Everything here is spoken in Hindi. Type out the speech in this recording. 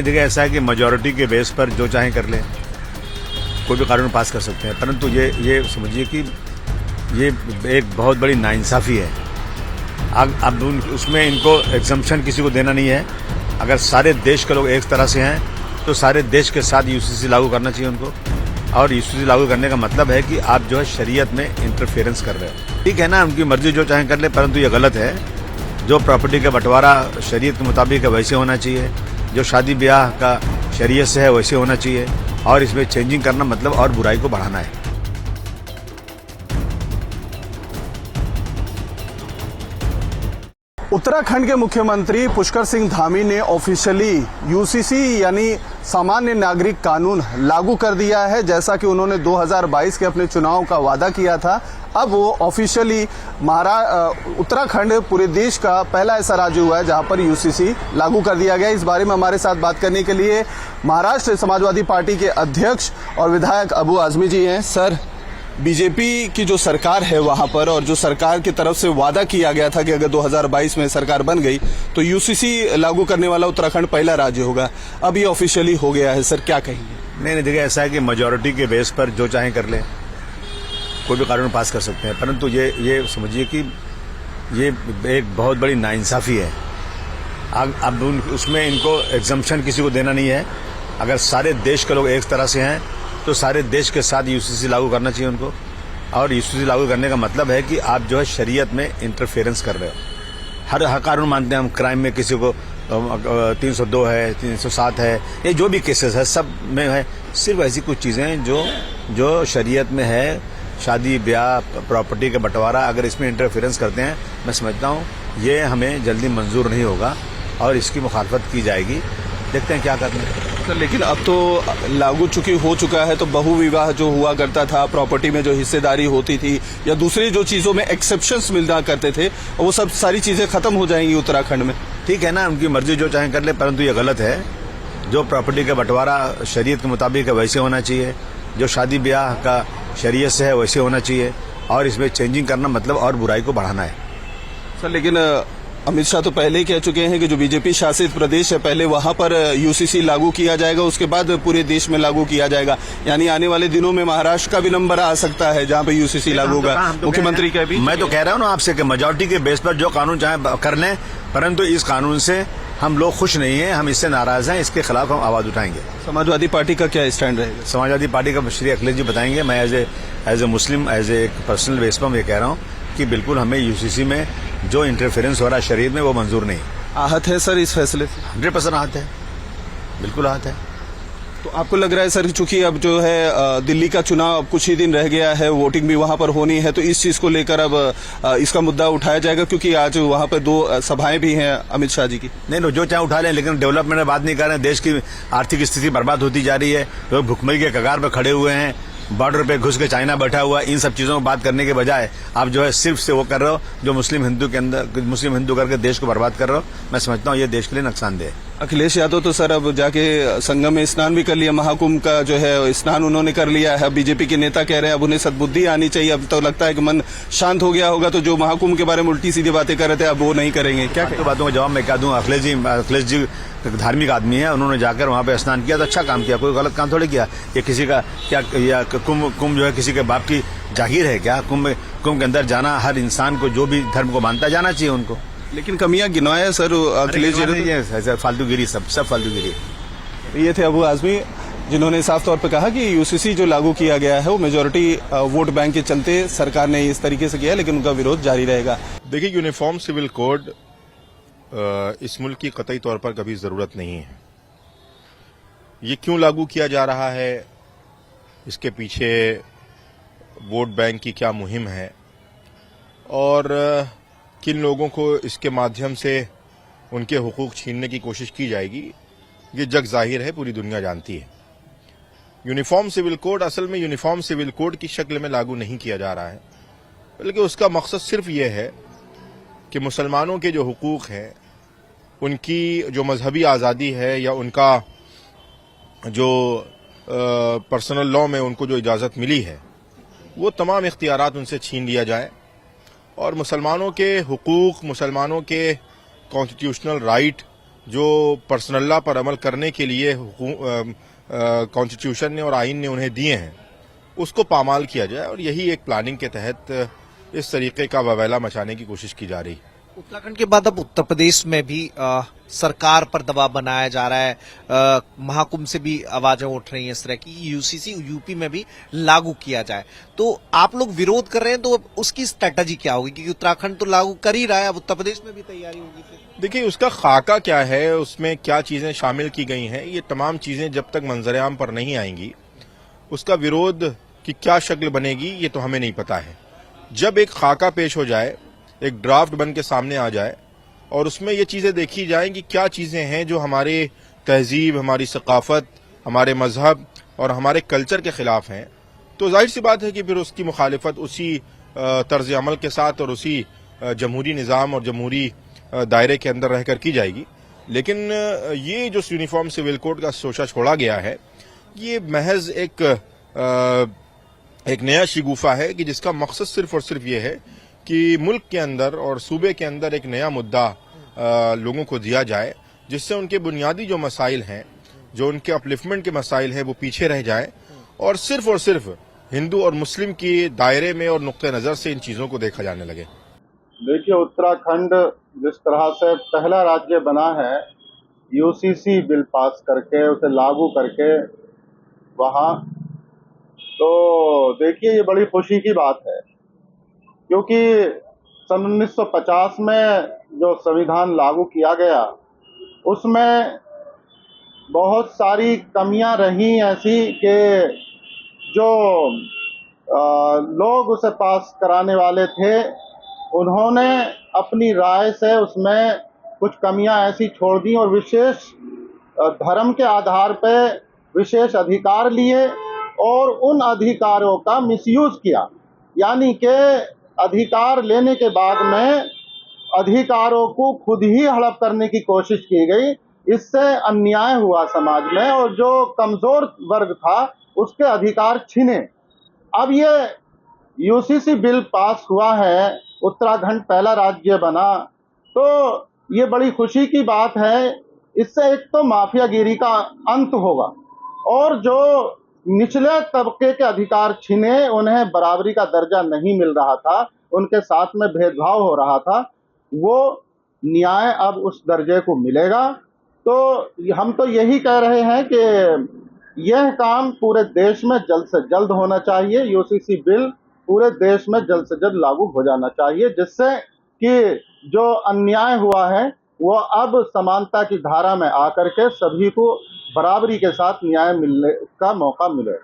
देखिए, ऐसा है कि मेजॉरिटी के बेस पर जो चाहें कर लें, कोई भी कानून पास कर सकते हैं, परंतु ये समझिए कि ये एक बहुत बड़ी नाइंसाफ़ी है। अब उसमें इनको एग्जम्पशन किसी को देना नहीं है। अगर सारे देश के लोग एक तरह से हैं तो सारे देश के साथ यूसीसी लागू करना चाहिए उनको। और यूसीसी लागू करने का मतलब है कि आप जो है शरीयत में इंटरफेरेंस कर रहे हो। ठीक है ना, उनकी मर्जी जो चाहें कर ले, परंतु ये गलत है। जो प्रॉपर्टी का बंटवारा शरीयत के मुताबिक है वैसे होना चाहिए, जो शादी ब्याह का शरीयत से है वैसे होना चाहिए, और इसमें चेंजिंग करना मतलब और बुराई को बढ़ाना है। उत्तराखंड के मुख्यमंत्री पुष्कर सिंह धामी ने ऑफिशियली यूसीसी यानी सामान्य नागरिक कानून लागू कर दिया है। जैसा कि उन्होंने 2022 के अपने चुनाव का वादा किया था, अब वो ऑफिशियली उत्तराखंड पूरे देश का पहला ऐसा राज्य हुआ है जहां पर यूसीसी लागू कर दिया गया। इस बारे में हमारे साथ बात करने के लिए महाराष्ट्र समाजवादी पार्टी के अध्यक्ष और विधायक अबू आजमी जी हैं। सर, बीजेपी की जो सरकार है वहां पर, और जो सरकार की तरफ से वादा किया गया था कि अगर 2022 में सरकार बन गई तो यूसीसी लागू करने वाला उत्तराखंड पहला राज्य होगा, अब ये ऑफिशियली हो गया है। सर, क्या कहेंगे? नहीं, देखिए, ऐसा है कि मेजॉरिटी के बेस पर जो चाहें कर लें, कोई भी कानून पास कर सकते हैं, परंतु ये समझिए कि ये एक बहुत बड़ी नाइंसाफ़ी है। अब उसमें इनको एग्जम्पशन किसी को देना नहीं है। अगर सारे देश के लोग एक तरह से हैं तो सारे देश के साथ यूसीसी लागू करना चाहिए उनको। और यूसीसी लागू करने का मतलब है कि आप जो है शरीयत में इंटरफेरेंस कर रहे हो। हर कानून मानते हैं हम। क्राइम में किसी को 302 है, 307 है, ये जो भी केसेस है सब में है। सिर्फ ऐसी कुछ चीज़ें हैं जो शरीयत में है, शादी ब्याह प्रॉपर्टी का बंटवारा, अगर इसमें इंटरफेरेंस करते हैं, मैं समझता हूँ ये हमें जल्दी मंजूर नहीं होगा और इसकी मुखालफत की जाएगी। देखते हैं क्या करते हैं। सर, लेकिन अब तो लागू हो चुका है, तो बहु विवाह जो हुआ करता था, प्रॉपर्टी में जो हिस्सेदारी होती थी या दूसरी जो चीज़ों में एक्सेप्शंस मिलना करते थे, वो सब सारी चीज़ें खत्म हो जाएंगी उत्तराखंड में। ठीक है ना, उनकी मर्जी जो चाहें कर ले, परंतु ये गलत है। जो प्रॉपर्टी का बंटवारा शरीयत के मुताबिक है वैसे होना चाहिए, जो शादी ब्याह का शरीयत से है वैसे होना चाहिए, और इसमें चेंजिंग करना मतलब और बुराई को बढ़ाना है। सर, लेकिन अमित शाह तो पहले ही कह चुके हैं कि जो बीजेपी शासित प्रदेश है पहले वहां पर यूसीसी लागू किया जाएगा, उसके बाद पूरे देश में लागू किया जाएगा। यानी आने वाले दिनों में महाराष्ट्र का भी नंबर आ सकता है जहां पे यूसीसी लागू होगा। मुख्यमंत्री का भी मैं तो कह रहा हूं ना आपसे कि मेजॉरिटी के बेस पर जो कानून चाहे कर लें, परंतु इस कानून से हम लोग खुश नहीं हैं, हम इससे नाराज हैं, इसके खिलाफ हम आवाज उठाएंगे। समाजवादी पार्टी का क्या स्टैंड रहेगा? समाजवादी पार्टी का श्री अखिलेश जी बताएंगे। मैं as a Muslim, as a personal base पर मैं कह रहा हूँ कि बिल्कुल हमें यूसीसी में जो इंटरफेरेंस हो रहा है शरीयत में वो मंजूर नहीं। आहत है सर इस फैसले से? 100% आहत है, बिल्कुल आहत है। तो आपको लग रहा है सर, चूंकि अब जो है दिल्ली का चुनाव अब कुछ ही दिन रह गया है, वोटिंग भी वहां पर होनी है, तो इस चीज को लेकर अब इसका मुद्दा उठाया जाएगा, क्योंकि आज वहां पर 2 सभाएं भी हैं अमित शाह जी की? नहीं, जो चाहे उठा लें, लेकिन डेवलपमेंट में बात नहीं कर रहे हैं। देश की आर्थिक स्थिति बर्बाद होती जा रही है, लोग भुखमरी के कगार पर खड़े हुए हैं, बॉर्डर पे घुस के चाइना बैठा हुआ है। इन सब चीजों को बात करने के बजाय आप जो है सिर्फ से वो कर रहे हो जो मुस्लिम हिंदू करके देश को बर्बाद कर रहे हो। मैं समझता हूँ ये देश के लिए नुकसानदेह है। अखिलेश यादव तो सर अब जाके संगम में स्नान भी कर लिया, महाकुंभ का जो है स्नान उन्होंने कर लिया है। बीजेपी के नेता कह रहे हैं अब उन्हें सद्बुद्धि आनी चाहिए, अब तो लगता है कि मन शांत हो गया होगा, तो जो महाकुंभ के बारे में उल्टी सीधी बातें कर रहे थे अब वो नहीं करेंगे। क्या बातों का जवाब मैं क्या दूं? अखिलेश जी धार्मिक आदमी है, उन्होंने जाकर वहां पे स्नान किया तो अच्छा काम किया, कोई गलत काम थोड़ी किया। ये किसी का क्या, या कुंभ जो है किसी के बाप की जागीर है क्या? कुंभ के अंदर जाना हर इंसान को, जो भी धर्म को मानता, जाना चाहिए उनको। लेकिन कमियां गिनवाया सर अखिलेश जी, फालतूगिरी, सब फालतूगिरी। ये थे अबू आजमी, जिन्होंने साफ तौर पर कहा कि यूसीसी जो लागू किया गया है वो मेजॉरिटी वोट बैंक के चलते सरकार ने इस तरीके से किया है, लेकिन उनका विरोध जारी रहेगा। देखिए, यूनिफॉर्म सिविल कोड इस मुल्क की कतई तौर पर कभी जरूरत नहीं है। ये क्यों लागू किया जा रहा है, इसके पीछे वोट बैंक की क्या मुहिम है और किन लोगों को इसके माध्यम से उनके हुकूक छीनने की कोशिश की जाएगी, ये जग जाहिर है, पूरी दुनिया जानती है। यूनिफॉर्म सिविल कोड असल में यूनिफॉर्म सिविल कोड की शक्ल में लागू नहीं किया जा रहा है, बल्कि उसका मकसद सिर्फ ये है कि मुसलमानों के जो हुकूक हैं, उनकी जो मजहबी आज़ादी है या उनका जो पर्सनल लॉ में उनको जो इजाज़त मिली है, वो तमाम इख्तियारात उनसे छीन लिया जाए और मुसलमानों के हुकूक, मुसलमानों के कॉन्स्टिट्यूशनल राइट जो पर्सनल्ला पर अमल करने के लिए कॉन्स्टिट्यूशन ने और आइन ने उन्हें दिए हैं, उसको पामाल किया जाए। और यही एक प्लानिंग के तहत इस तरीके का ववेला मचाने की कोशिश की जा रही है। उत्तराखंड के बाद अब उत्तर प्रदेश में भी सरकार पर दबाव बनाया जा रहा है। महाकुंभ से भी आवाजें उठ रही हैं इस तरह की, यूसीसी यूपी में भी लागू किया जाए। तो आप लोग विरोध कर रहे हैं, तो उसकी स्ट्रेटजी क्या होगी? क्योंकि उत्तराखंड तो लागू कर ही रहा है, अब उत्तर प्रदेश में भी तैयारी होगी फिर। देखिए, उसका खाका क्या है, उसमें क्या चीजें शामिल की गई हैं, ये तमाम चीजें जब तक मंजरेआम पर नहीं आएंगी, उसका विरोध की क्या शक्ल बनेगी ये तो हमें नहीं पता है। जब एक खाका पेश हो जाए, एक ड्राफ्ट बन के सामने आ जाए और उसमें ये चीजें देखी जाएं कि क्या चीजें हैं जो हमारे तहजीब, हमारी सकाफत, हमारे मजहब और हमारे कल्चर के खिलाफ हैं, तो जाहिर सी बात है कि फिर उसकी मुखालिफत उसी तर्ज अमल के साथ और उसी जमहूरी निज़ाम और जमहूरी दायरे के अंदर रहकर की जाएगी। लेकिन ये जो यूनिफॉर्म सिविल कोड का सोचा छोड़ा गया है, ये महज एक नया शिगुफा है कि जिसका मकसद सिर्फ और सिर्फ ये है कि मुल्क के अंदर और सूबे के अंदर एक नया मुद्दा लोगों को दिया जाए, जिससे उनके बुनियादी जो मसाइल हैं, जो उनके अपलिफ्टमेंट के मसाइल हैं, वो पीछे रह जाएं और सिर्फ हिंदू और मुस्लिम के दायरे में और नुक्ते नज़र से इन चीज़ों को देखा जाने लगे। देखिए, उत्तराखंड जिस तरह से पहला राज्य बना है यूसीसी बिल पास करके, उसे लागू करके वहाँ, तो देखिए ये बड़ी खुशी की बात है, क्योंकि सन 1950 में जो संविधान लागू किया गया उसमें बहुत सारी कमियां रही ऐसी कि जो लोग उसे पास कराने वाले थे, उन्होंने अपनी राय से उसमें कुछ कमियां ऐसी छोड़ दी और विशेष धर्म के आधार पर विशेष अधिकार लिए और उन अधिकारों का मिसयूज किया। यानी कि अधिकार लेने के बाद में अधिकारों को खुद ही हड़प करने की कोशिश की गई। इससे अन्याय हुआ समाज में और जो कमजोर वर्ग था उसके अधिकार छिने। अब ये यूसीसी बिल पास हुआ है, उत्तराखंड पहला राज्य बना, तो ये बड़ी खुशी की बात है। इससे एक तो माफियागिरी का अंत होगा और जो निचले तबके के अधिकार छिने, उन्हें बराबरी का दर्जा नहीं मिल रहा था, उनके साथ में भेदभाव हो रहा था, वो न्याय अब उस दर्जे को मिलेगा। तो हम तो यही कह रहे हैं कि यह काम पूरे देश में जल्द से जल्द होना चाहिए। यूसीसी बिल पूरे देश में जल्द से जल्द लागू हो जाना चाहिए, जिससे कि जो अन्याय हुआ है वो अब समानता की धारा में आकर के सभी को बराबरी के साथ न्याय मिलने का मौका मिले।